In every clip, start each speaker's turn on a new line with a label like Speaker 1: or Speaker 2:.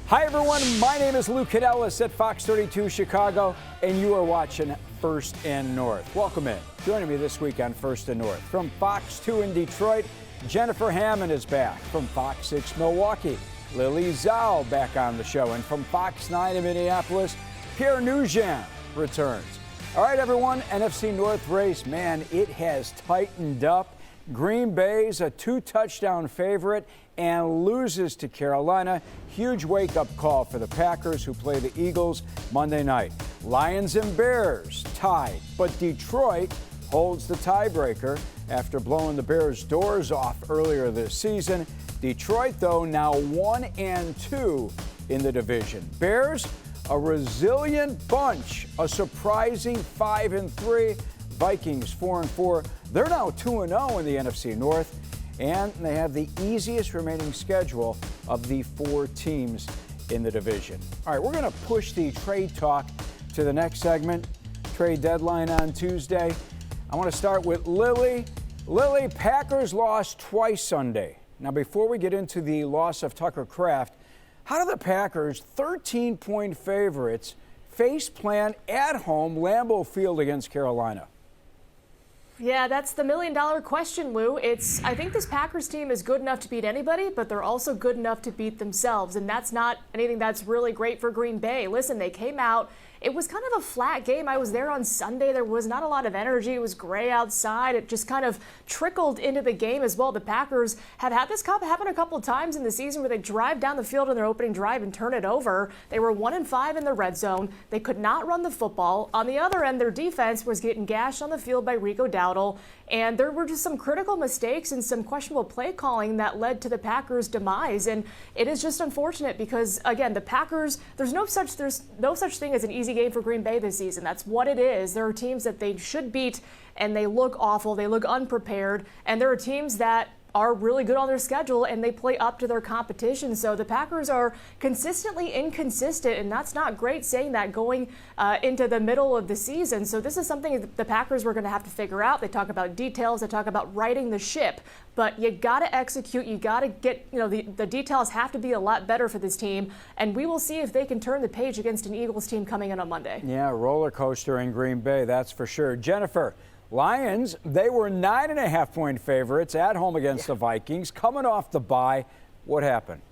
Speaker 1: Hi, everyone. My name is Lou Canellis at Fox 32 Chicago, and you are watching First and North. Welcome in. Joining me this week on First and North. From Fox 2 in Detroit, Jennifer Hammond is back. From Fox 6 Milwaukee, Lily Zhao back on the show. And from Fox 9 in Minneapolis, Pierre Nugent returns. All right, everyone, NFC North race, man, it has tightened up. Green Bay's a 2-touchdown favorite and loses to Carolina. Huge wake-up call for the Packers, who play the Eagles Monday night. Lions and Bears tied, but Detroit holds the tiebreaker after blowing the Bears' doors off earlier this season. Detroit, though, now 1-2 in the division. Bears, a resilient bunch, a surprising 5-3. Vikings 4-4. They're now 2-0 in the NFC North, and they have the easiest remaining schedule of the 4 teams in the division. All right, we're going to push the trade talk to the next segment. Trade deadline on Tuesday. I want to start with Lily. Lily, Packers lost twice Sunday. Now, before we get into the loss of Tucker Kraft, how do the Packers, 13-point favorites, face plant at home Lambeau Field against Carolina?
Speaker 2: Yeah, that's the million-dollar question, Lou. I think this Packers team is good enough to beat anybody, but they're also good enough to beat themselves, and that's not anything that's really great for Green Bay. Listen, they came out. It was kind of a flat game. I was there on Sunday. There was not a lot of energy. It was gray outside. It just kind of trickled into the game as well. The Packers have had this happen a couple of times in the season where they drive down the field in their opening drive and turn it over. They were 1-5 in the red zone. They could not run the football. On the other end, their defense was getting gashed on the field by Rico Dowdle. And there were just some critical mistakes and some questionable play calling that led to the Packers' demise. And it is just unfortunate because, again, the Packers, there's no such thing as an easy game for Green Bay this season. That's what it is. There are teams that they should beat, and they look awful. They look unprepared. And there are teams that are really good on their schedule, and they play up to their competition. So the Packers are consistently inconsistent, and that's not great saying that going into the middle of the season. So this is something that the Packers were going to have to figure out. They talk about details. They talk about righting the ship. But you got to execute. You got to get, the details have to be a lot better for this team. And we will see if they can turn the page against an Eagles team coming in on Monday.
Speaker 1: Yeah, roller coaster in Green Bay, that's for sure. Jennifer, Lions, they were 9.5-point favorites at home against the Vikings. Coming off the bye, what happened?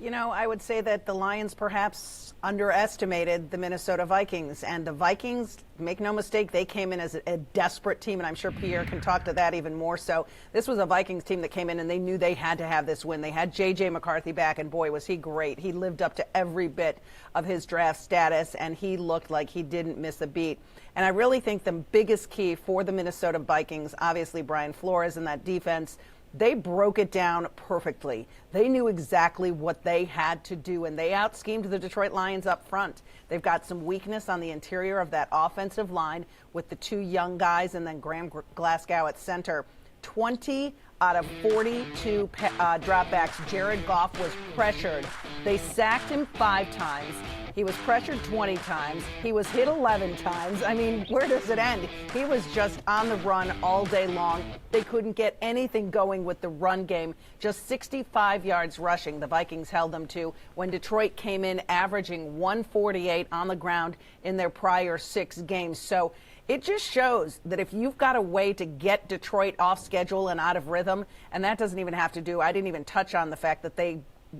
Speaker 3: I would say that the Lions perhaps underestimated the Minnesota Vikings. And the Vikings, make no mistake, they came in as a desperate team, and I'm sure Pierre can talk to that even more so. This was a Vikings team that came in, and they knew they had to have this win. They had J.J. McCarthy back, and boy, was he great. He lived up to every bit of his draft status, and he looked like he didn't miss a beat. And I really think the biggest key for the Minnesota Vikings, obviously Brian Flores and that defense, they broke it down perfectly. They knew exactly what they had to do, and they out-schemed the Detroit Lions up front. They've got some weakness on the interior of that offensive line with the 2 young guys and then Graham Glasgow at center. 20 out of 42 dropbacks, Jared Goff was pressured. They sacked him 5 times. He was pressured 20 times. He was hit 11 times. I mean, where does it end? He was just on the run all day long. They couldn't get anything going with the run game. Just 65 yards rushing the Vikings held them to when Detroit came in averaging 148 on the ground in their prior 6 games. So it just shows that if you've got a way to get Detroit off schedule and out of rhythm, and that doesn't even have to do, I didn't even touch on the fact that they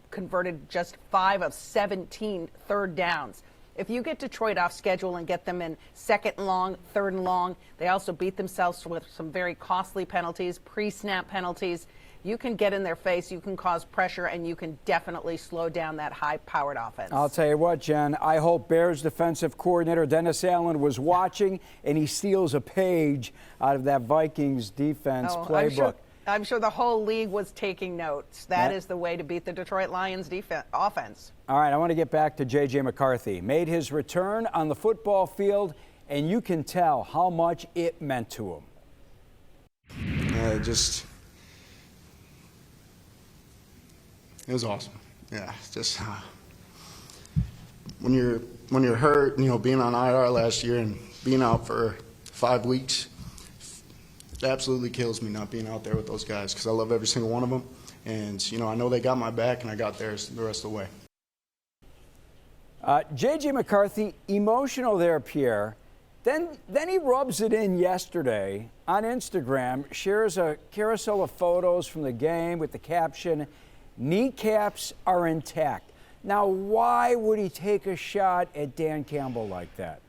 Speaker 3: converted just 5 of 17 third downs. If you get Detroit off schedule and get them in 2nd and long, 3rd and long, they also beat themselves with some very costly penalties, pre-snap penalties. You can get in their face, you can cause pressure, and you can definitely slow down that high-powered offense.
Speaker 1: I'll tell you what, Jen, I hope Bears defensive coordinator Dennis Allen was watching and he steals a page out of that Vikings defense playbook.
Speaker 3: I'm sure the whole league was taking notes. That is the way to beat the Detroit Lions offense.
Speaker 1: All right, I want to get back to J.J. McCarthy. Made his return on the football field, and you can tell how much it meant to him.
Speaker 4: It was awesome. Yeah, just when you're hurt, being on IR last year and being out for 5 weeks, it absolutely kills me not being out there with those guys because I love every single one of them. And, I know they got my back, and I got theirs the rest of the way.
Speaker 1: J.J. McCarthy, emotional there, Pierre. Then he rubs it in yesterday on Instagram, shares a carousel of photos from the game with the caption, "Kneecaps are intact." Now, why would he take a shot at Dan Campbell like that?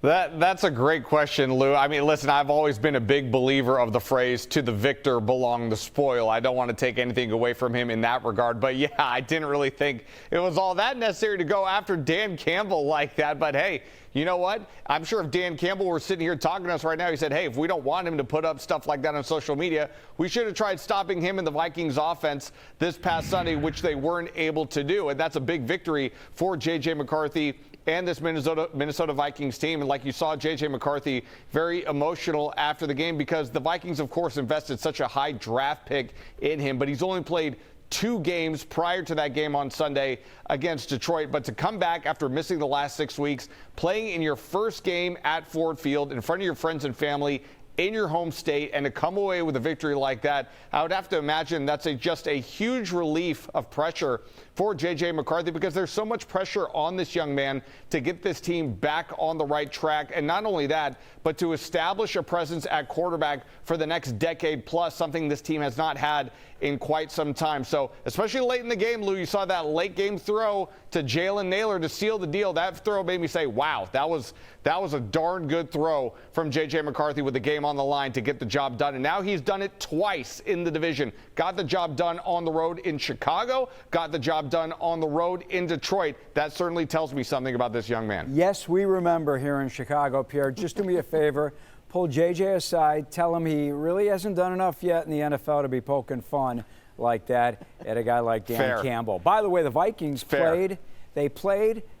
Speaker 5: That's a great question, Lou. I mean, listen, I've always been a big believer of the phrase, "to the victor belong the spoil." I don't want to take anything away from him in that regard. But, yeah, I didn't really think it was all that necessary to go after Dan Campbell like that. But, hey, you know what? I'm sure if Dan Campbell were sitting here talking to us right now, he said, hey, if we don't want him to put up stuff like that on social media, we should have tried stopping him in the Vikings offense this past Sunday, which they weren't able to do. And that's a big victory for J.J. McCarthy and this Minnesota Vikings team. And like you saw, J.J. McCarthy very emotional after the game because the Vikings, of course, invested such a high draft pick in him, but he's only played 2 games prior to that game on Sunday against Detroit. But to come back after missing the last 6 weeks, playing in your first game at Ford Field in front of your friends and family in your home state, and to come away with a victory like that, I would have to imagine that's just a huge relief of pressure for J.J. McCarthy, because there's so much pressure on this young man to get this team back on the right track. And not only that, but to establish a presence at quarterback for the next decade plus, something this team has not had in quite some time. So especially late in the game, Lou, you saw that late game throw to Jalen Nailor to seal the deal. That throw made me say, wow, that was a darn good throw from J.J. McCarthy with the game on the line to get the job done. And now he's done it twice in the division. Got the job done on the road in Chicago, got the job done on the road in Detroit. That certainly tells me something about this young man.
Speaker 1: Yes, we remember here in Chicago, Pierre. Just do me a favor. Pull J.J. aside. Tell him he really hasn't done enough yet in the NFL to be poking fun like that at a guy like Dan Campbell. By the way, the Vikings played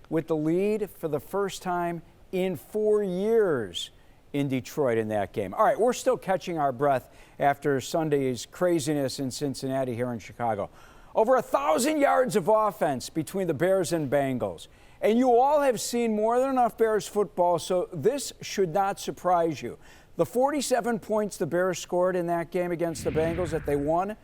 Speaker 1: with the lead for the first time in 4 years in Detroit in that game. All right, we're still catching our breath after Sunday's craziness in Cincinnati here in Chicago. Over 1,000 yards of offense between the Bears and Bengals. And you all have seen more than enough Bears football, so this should not surprise you. The 47 points the Bears scored in that game against the Bengals that they won,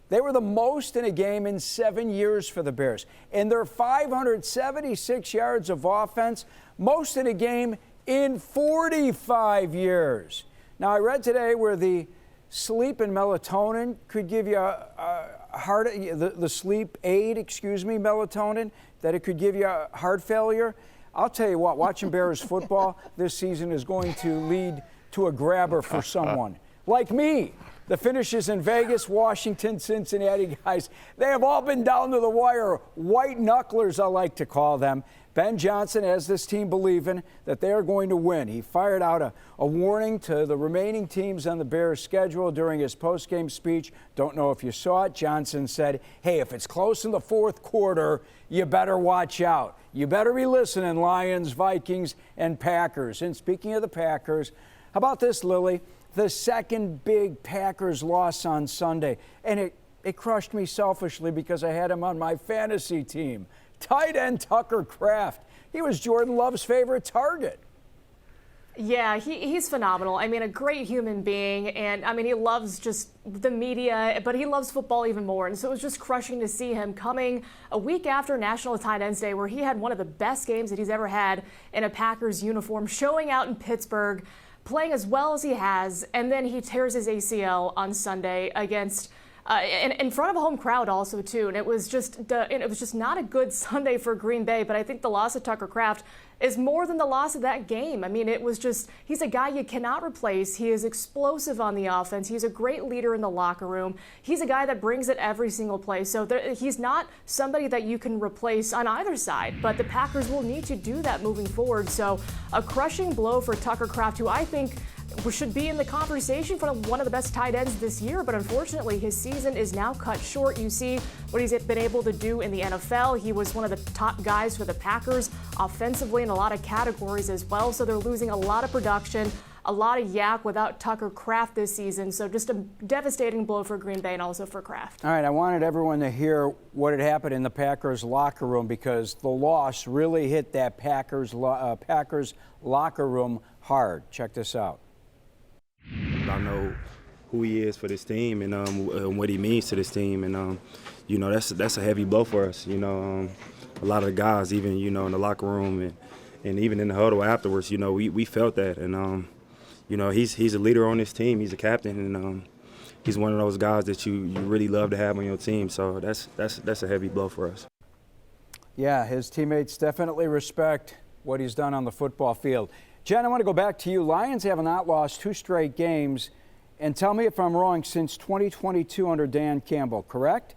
Speaker 1: they were the most in a game in 7 years for the Bears. And their 576 yards of offense, most in a game in 45 years. Now, I read today where the sleep and melatonin could give you the sleep aid, melatonin, that it could give you a heart failure. I'll tell you what, watching Bears football this season is going to lead to a grabber for someone like me. The finishes in Vegas, Washington, Cincinnati guys, they have all been down to the wire. White knucklers, I like to call them. Ben Johnson has this team believing that they are going to win. He fired out a warning to the remaining teams on the Bears' schedule during his postgame speech. Don't know if you saw it. Johnson said, hey, if it's close in the fourth quarter, you better watch out. You better be listening, Lions, Vikings, and Packers. And speaking of the Packers, how about this, Lily? The second big Packers loss on Sunday. And it crushed me selfishly because I had him on my fantasy team. Tight end Tucker Kraft. He was Jordan Love's favorite target.
Speaker 2: Yeah, he's phenomenal. I mean, a great human being. And, I mean, he loves just the media, but he loves football even more. And so it was just crushing to see him coming a week after National Tight Ends Day, where he had one of the best games that he's ever had in a Packers uniform, showing out in Pittsburgh, playing as well as he has. And then he tears his ACL on Sunday against in front of a home crowd also, too. And it was just not a good Sunday for Green Bay. But I think the loss of Tucker Kraft is more than the loss of that game. I mean, it was just, he's a guy you cannot replace. He is explosive on the offense. He's a great leader in the locker room. He's a guy that brings it every single play. So he's not somebody that you can replace on either side. But the Packers will need to do that moving forward. So a crushing blow for Tucker Kraft, who I think should be in the conversation for one of the best tight ends this year, but unfortunately his season is now cut short. You see what he's been able to do in the NFL. He was one of the top guys for the Packers offensively in a lot of categories as well, so they're losing a lot of production, a lot of yak without Tucker Kraft this season. So just a devastating blow for Green Bay and also for Kraft.
Speaker 1: All right, I wanted everyone to hear what had happened in the Packers locker room, because the loss really hit that Packers locker room hard. Check this out.
Speaker 6: I know who he is for this team and what he means to this team. And, that's a heavy blow for us. A lot of the guys, even, in the locker room and even in the huddle afterwards, we felt that. And, he's a leader on this team. He's a captain. And he's one of those guys that you really love to have on your team. So that's a heavy blow for us.
Speaker 1: Yeah, his teammates definitely respect what he's done on the football field. Jen, I want to go back to you. Lions have not lost 2 straight games. And tell me if I'm wrong, since 2022 under Dan Campbell, correct?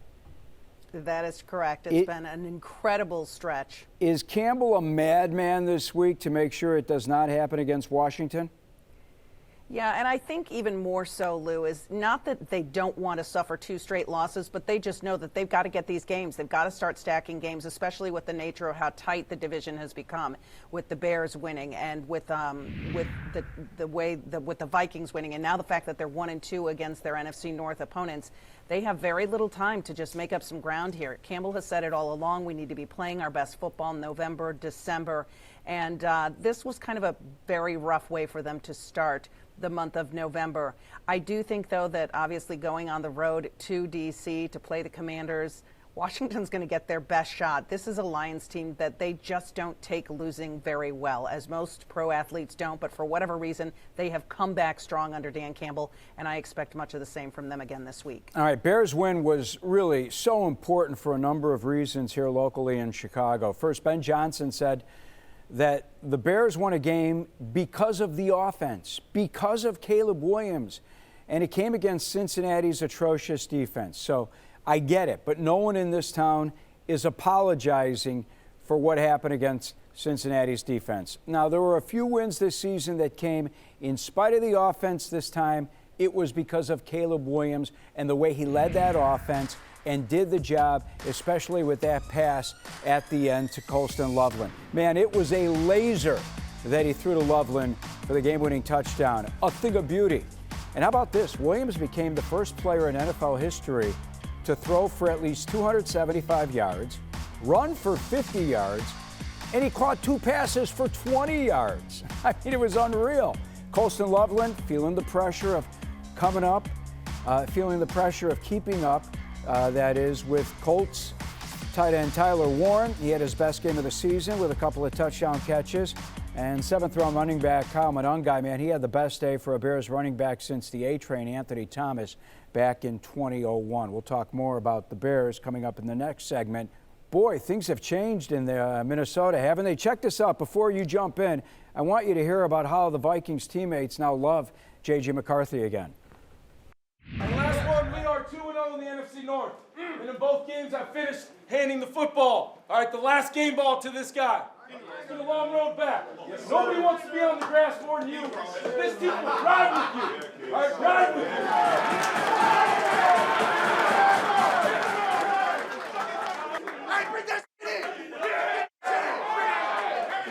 Speaker 3: That is correct. It's been an incredible stretch.
Speaker 1: Is Campbell a madman this week to make sure it does not happen against Washington?
Speaker 3: Yeah, and I think even more so, Lou, is not that they don't want to suffer 2 straight losses, but they just know that they've got to get these games. They've got to start stacking games, especially with the nature of how tight the division has become, with the Bears winning and with the Vikings winning, and now the fact that they're 1-2 against their NFC North opponents. They have very little time to just make up some ground here. Campbell has said it all along. We need to be playing our best football in November, December, and this was kind of a very rough way for them to start the month of November. I do think, though, that obviously going on the road to D.C. to play the Commanders, Washington's going to get their best shot. This is a Lions team that they just don't take losing very well, as most pro athletes don't, but for whatever reason, they have come back strong under Dan Campbell, and I expect much of the same from them again this week.
Speaker 1: All right, Bears win was really so important for a number of reasons here locally in Chicago. First, Ben Johnson said that the Bears won a game because of the offense, because of Caleb Williams, and it came against Cincinnati's atrocious defense. So I get it, but no one in this town is apologizing for what happened against Cincinnati's defense. Now, there were a few wins this season that came in spite of the offense this time. It was because of Caleb Williams and the way he led that offense and did the job, especially with that pass at the end to Colston Loveland. Man, it was a laser that he threw to Loveland for the game-winning touchdown. A thing of beauty. And how about this? Williams became the first player in NFL history to throw for at least 275 yards, run for 50 yards, and he caught 2 passes for 20 yards. I mean, it was unreal. Colston Loveland feeling the pressure of coming up, feeling the pressure of keeping up. That is with Colts tight end Tyler Warren. He had his best game of the season with a couple of touchdown catches. And 7th-round running back Kyle Monangai, man, he had the best day for a Bears running back since the A-Train, Anthony Thomas, back in 2001. We'll talk more about the Bears coming up in the next segment. Boy, things have changed in Minnesota, haven't they? Check this out before you jump in. I want you to hear about how the Vikings teammates now love J.J. McCarthy again.
Speaker 7: The last one, we are 2-0 in the NFC North. And in both games, I finished handing the football. All right, the last game ball to this guy. It's been a long road back. Nobody wants to be on the grass more than you. This team will ride with you. All right, ride with you.
Speaker 8: Hey, bring that in.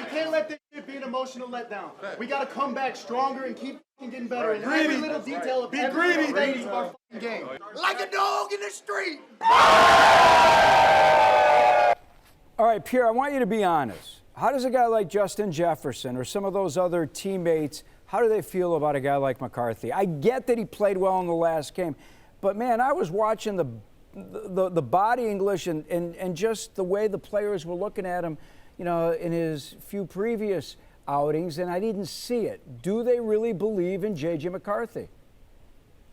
Speaker 8: We can't let this shit be an emotional letdown. We got to come back stronger and keep getting better in every little detail of every stage of our game. Like a dog in the street.
Speaker 1: All right, Pierre, I want you to be honest. How does a guy like Justin Jefferson or some of those other teammates, how do they feel about a guy like McCarthy? I get that he played well in the last game, but, man, I was watching the body English and just the way the players were looking at him, in his few previous outings, and I didn't see it. Do they really believe in J.J. McCarthy?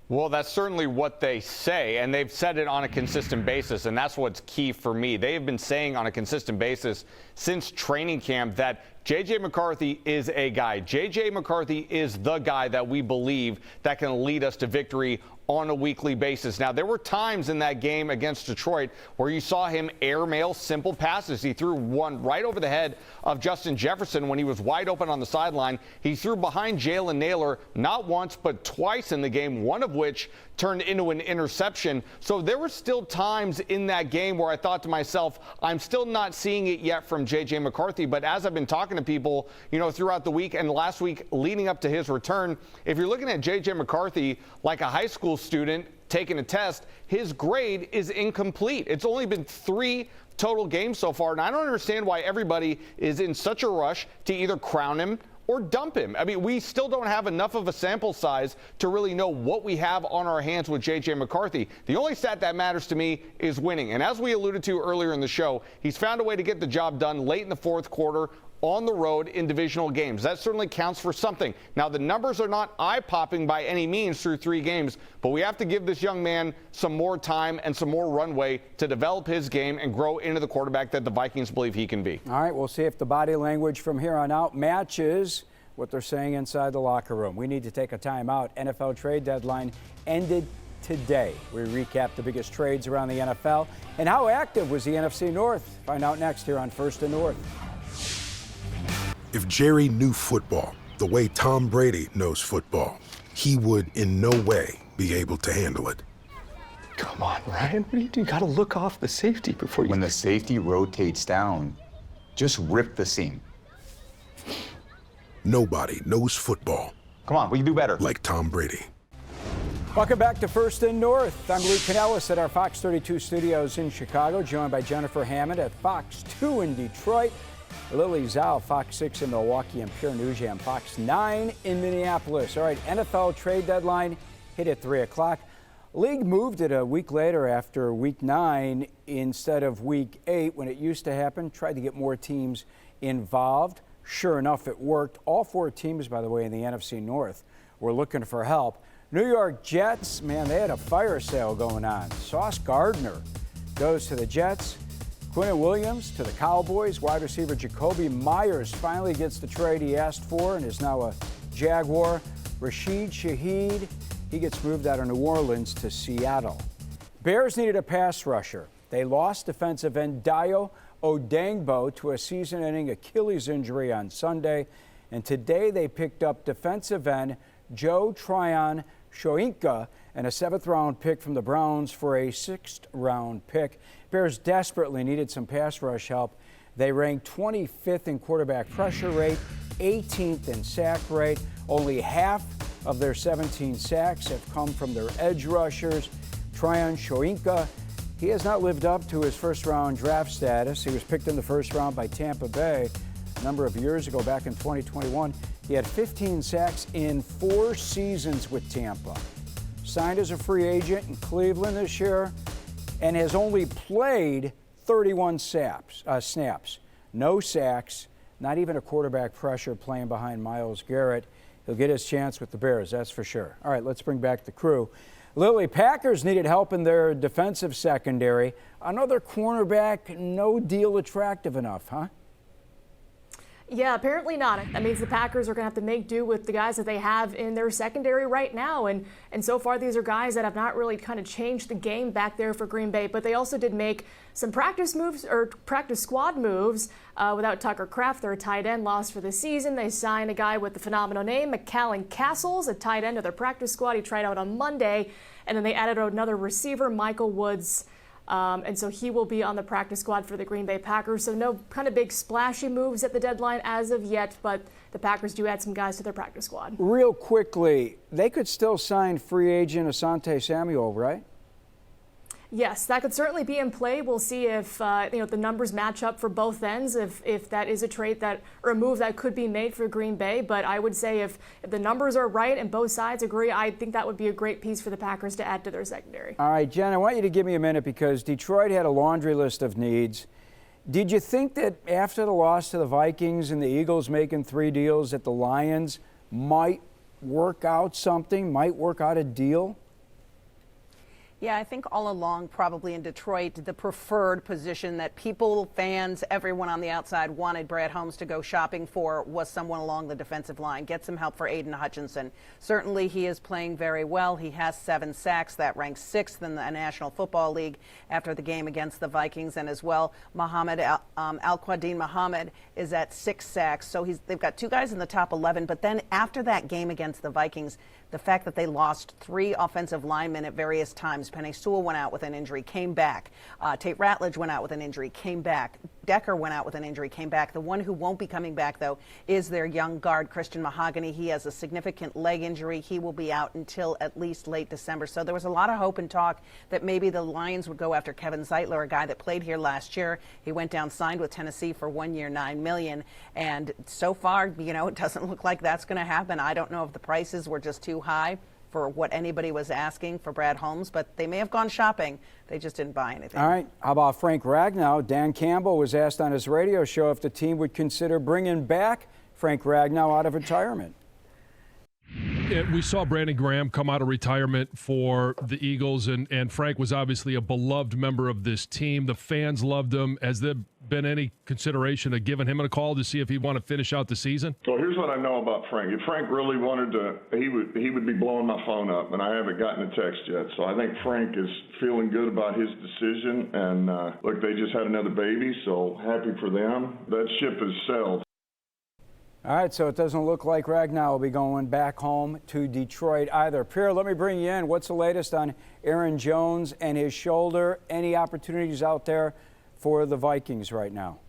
Speaker 5: Well, that's certainly what they say, and they've said it on a consistent basis, and that's what's key for me. They have been saying on a consistent basis since training camp that J.J. McCarthy is a guy. J.J. McCarthy is the guy that we believe that can lead us to victory on a weekly basis. Now, there were times in that game against Detroit where you saw him airmail simple passes. He threw one right over the head of Justin Jefferson when he was wide open on the sideline. He threw behind Jalen Naylor not once but twice in the game, one of which turned into an interception. So there were still times in that game where I thought to myself, I'm still not seeing it yet from J.J. McCarthy. But as I've been talking to people, throughout the week and last week leading up to his return, if you're looking at J.J. McCarthy like a high school student taking a test, his grade is incomplete. It's only been 3 total games so far, and I don't understand why everybody is in such a rush to either crown him or dump him. I mean, we still don't have enough of a sample size to really know what we have on our hands with J.J. McCarthy. The only stat that matters to me is winning. And as we alluded to earlier in the show, he's found a way to get the job done late in the fourth quarter on the road in divisional games. That certainly counts for something. Now, the numbers are not eye-popping by any means through 3 games, but we have to give this young man some more time and some more runway to develop his game and grow into the quarterback that the Vikings believe he can be.
Speaker 1: All right, we'll see if the body language from here on out matches what they're saying inside the locker room. We need to take a timeout. NFL trade deadline ended today. We recap the biggest trades around the NFL and how active was the NFC North. Find out next here on First and North.
Speaker 9: If Jerry knew football the way Tom Brady knows football, he would in no way be able to handle it.
Speaker 10: Come on, Ryan. What are you doing? You gotta look off the safety before you...
Speaker 11: When the safety rotates down, just rip the seam.
Speaker 9: Nobody knows football.
Speaker 11: Come on, we can do better.
Speaker 9: Like Tom Brady.
Speaker 1: Welcome back to First and North. I'm Luke Canellis at our Fox 32 studios in Chicago, joined by Jennifer Hammond at Fox 2 in Detroit, Lily Zhao, Fox 6 in Milwaukee, and Pierre Nugent, Fox 9 in Minneapolis. All right, NFL trade deadline hit at 3 o'clock. League moved it a week later after Week 9 instead of Week 8 when it used to happen. Tried to get more teams involved. Sure enough, it worked. All 4 teams, by the way, in the NFC North were looking for help. New York Jets, man, they had a fire sale going on. Sauce Gardner goes to the Jets. Quinnen Williams to the Cowboys. Wide receiver Jacoby Myers finally gets the trade he asked for and is now a Jaguar. Rashid Shaheed, he gets moved out of New Orleans to Seattle. Bears needed a pass rusher. They lost defensive end Dayo Odangbo to a season-ending Achilles injury on Sunday. And today they picked up defensive end Joe Tryon Shoyinka and a 7th-round pick from the Browns for a 6th-round pick. Bears desperately needed some pass rush help. They ranked 25th in quarterback pressure rate, 18th in sack rate. Only half of their 17 sacks have come from their edge rushers. Tryon Shoyinka, he has not lived up to his first-round draft status. He was picked in the first round by Tampa Bay a number of years ago, back in 2021. He had 15 sacks in 4 seasons with Tampa. Signed as a free agent in Cleveland this year and has only played 31 snaps. No sacks, not even a quarterback pressure playing behind Myles Garrett. He'll get his chance with the Bears, that's for sure. All right, let's bring back the crew. Lily, Packers needed help in their defensive secondary. Another cornerback, no deal attractive enough, huh?
Speaker 2: Yeah, apparently not. That means the Packers are going to have to make do with the guys that they have in their secondary right now. And so far, these are guys that have not really kind of changed the game back there for Green Bay. But they also did make some practice moves or practice squad moves without Tucker Kraft, their tight end, lost for the season. They signed a guy with the phenomenal name, McCallan Castles, a tight end to their practice squad. He tried out on Monday. And then they added another receiver, Michael Woods. And so he will be on the practice squad for the Green Bay Packers. So no kind of big splashy moves at the deadline as of yet, but the Packers do add some guys to their practice squad.
Speaker 1: Real quickly, they could still sign free agent Asante Samuel, right?
Speaker 2: Yes, that could certainly be in play. We'll see if the numbers match up for both ends, if that is a trade that or a move that could be made for Green Bay. But I would say if the numbers are right and both sides agree, I think that would be a great piece for the Packers to add to their secondary.
Speaker 1: All right, Jen, I want you to give me a minute because Detroit had a laundry list of needs. Did you think that after the loss to the Vikings and the Eagles making 3 deals that the Lions might work out something, might work out a deal?
Speaker 3: Yeah, I think all along, probably in Detroit, the preferred position that people, fans, everyone on the outside wanted Brad Holmes to go shopping for was someone along the defensive line. Get some help for Aiden Hutchinson. Certainly, he is playing very well. He has 7 sacks. That ranks 6th in the National Football League after the game against the Vikings. And as well, Al-Quadin Muhammad is at 6 sacks. So they've got 2 guys in the top 11. But then after that game against the Vikings, the fact that they lost 3 offensive linemen at various times. Penei Sewell went out with an injury, came back. Tate Ratledge went out with an injury, came back. Decker went out with an injury, came back. The one who won't be coming back, though, is their young guard, Christian Mahogany. He has a significant leg injury. He will be out until at least late December. So there was a lot of hope and talk that maybe the Lions would go after Kevin Zeitler, a guy that played here last year. He went down, signed with Tennessee for 1 year, $9 million. And so far, it doesn't look like that's going to happen. I don't know if the prices were just too high for what anybody was asking for Brad Holmes, but they may have gone shopping. They just didn't buy anything.
Speaker 1: All right. How about Frank Ragnow? Dan Campbell was asked on his radio show if the team would consider bringing back Frank Ragnow out of retirement.
Speaker 12: We saw Brandon Graham come out of retirement for the Eagles, and Frank was obviously a beloved member of this team. The fans loved him. Has there been any consideration of giving him a call to see if he'd want to finish out the season?
Speaker 13: Well, here's what I know about Frank. If Frank really wanted to, he would be blowing my phone up, and I haven't gotten a text yet. So I think Frank is feeling good about his decision. And look, they just had another baby, so happy for them. That ship has sailed.
Speaker 1: All right, so it doesn't look like Ragnow will be going back home to Detroit either. Pierre, let me bring you in. What's the latest on Aaron Jones and his shoulder? Any opportunities out there for the Vikings right now?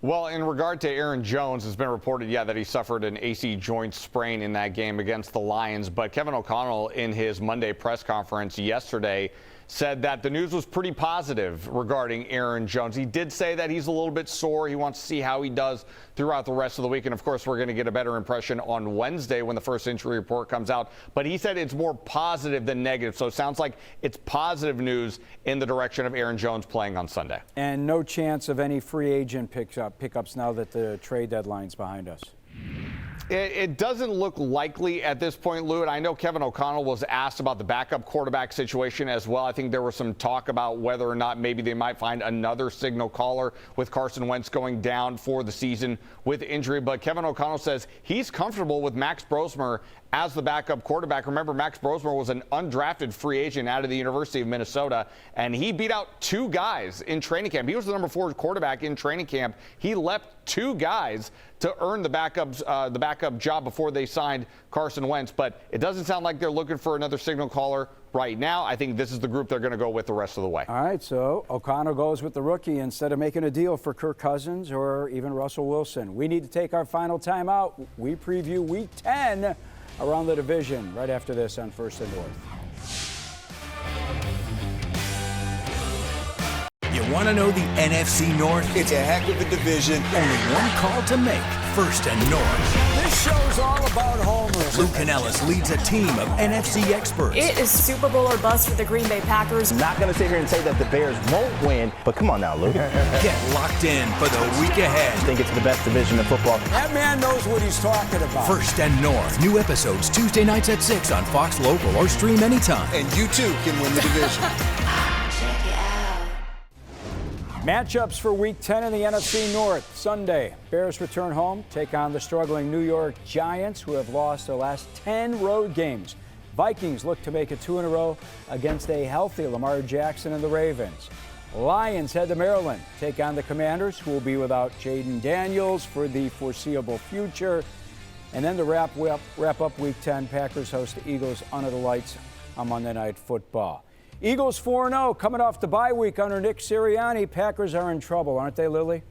Speaker 5: Well, in regard to Aaron Jones, it's been reported, that he suffered an AC joint sprain in that game against the Lions. But Kevin O'Connell, in his Monday press conference yesterday, said that the news was pretty positive regarding Aaron Jones. He did say that he's a little bit sore. He wants to see how he does throughout the rest of the week. And, of course, we're going to get a better impression on Wednesday when the first injury report comes out. But he said it's more positive than negative. So it sounds like it's positive news in the direction of Aaron Jones playing on Sunday.
Speaker 1: And no chance of any free agent pickups now that the trade deadline's behind us.
Speaker 5: It doesn't look likely at this point, Lou, and I know Kevin O'Connell was asked about the backup quarterback situation as well. I think there was some talk about whether or not maybe they might find another signal caller with Carson Wentz going down for the season with injury. But Kevin O'Connell says he's comfortable with Max Brosmer as the backup quarterback. Remember, Max Brosmer was an undrafted free agent out of the University of Minnesota, and he beat out 2 guys in training camp. He was the number 4 quarterback in training camp. He leapt 2 guys to earn the backup job before they signed Carson Wentz. But it doesn't sound like they're looking for another signal caller right now. I think this is the group they're going to go with the rest of the way.
Speaker 1: All right, so O'Connell goes with the rookie instead of making a deal for Kirk Cousins or even Russell Wilson. We need to take our final timeout. We preview Week 10 around the division right after this on First and North.
Speaker 14: You want to know the NFC North? It's a heck of a division. Only one call to make. First and North.
Speaker 1: This show's all about homers.
Speaker 14: Lou Canellis leads a team of NFC experts.
Speaker 2: It is Super Bowl or bust for the Green Bay Packers.
Speaker 15: I'm not going to sit here and say that the Bears won't win, but come on now, Lou.
Speaker 14: Get locked in for the week ahead.
Speaker 15: I think it's the best division of football.
Speaker 1: That man knows what he's talking about.
Speaker 14: First and North. New episodes Tuesday nights at 6 on Fox Local or stream anytime.
Speaker 9: And you too can win the division.
Speaker 1: Matchups for Week 10 in the NFC North. Sunday, Bears return home, take on the struggling New York Giants, who have lost their last 10 road games. Vikings look to make it 2 in a row against a healthy Lamar Jackson and the Ravens. Lions head to Maryland, take on the Commanders, who will be without Jaden Daniels for the foreseeable future. And then to wrap up Week 10, Packers host the Eagles under the lights on Monday Night Football. Eagles 4-0 coming off the bye week under Nick Sirianni. Packers are in trouble, aren't they, Lily?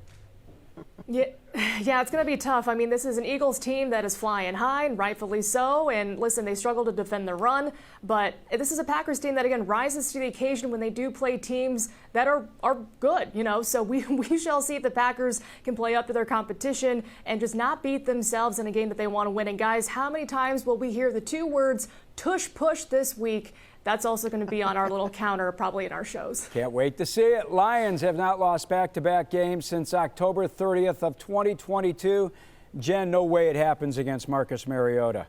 Speaker 2: Yeah, it's going to be tough. I mean, this is an Eagles team that is flying high, and rightfully so. And listen, they struggle to defend the run, but this is a Packers team that, again, rises to the occasion when they do play teams that are good, So we shall see if the Packers can play up to their competition and just not beat themselves in a game that they want to win. And guys, how many times will we hear the 2 words tush push this week? That's also going to be on our little counter, probably in our shows.
Speaker 1: Can't wait to see it. Lions have not lost back-to-back games since October 30th of 2022. Jen, no way it happens against Marcus Mariota.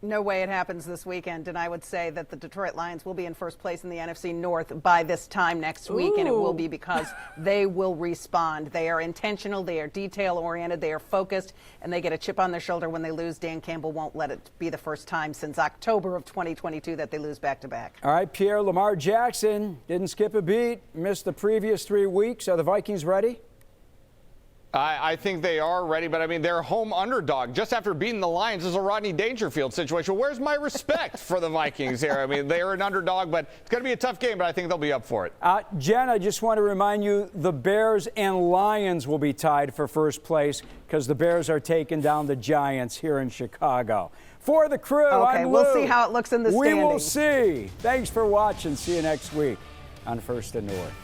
Speaker 3: No way it happens this weekend, and I would say that the Detroit Lions will be in first place in the NFC North by this time next week, and it will be because they will respond. They are intentional, they are detail-oriented, they are focused, and they get a chip on their shoulder when they lose. Dan Campbell won't let it be the first time since October of 2022 that they lose back-to-back.
Speaker 1: All right, Pierre, Lamar Jackson didn't skip a beat, missed the previous 3 weeks. Are the Vikings ready?
Speaker 5: I think they are ready, but I mean, they're home underdog. Just after beating the Lions is a Rodney Dangerfield situation. Where's my respect for the Vikings here? I mean, they're an underdog, but it's going to be a tough game, but I think they'll be up for it.
Speaker 1: Jen, I just want to remind you, the Bears and Lions will be tied for first place because the Bears are taking down the Giants here in Chicago. For the crew,
Speaker 3: okay,
Speaker 1: I'm
Speaker 3: we'll
Speaker 1: Lou.
Speaker 3: see how it looks in the standings.
Speaker 1: We will see. Thanks for watching. See you next week on First and North.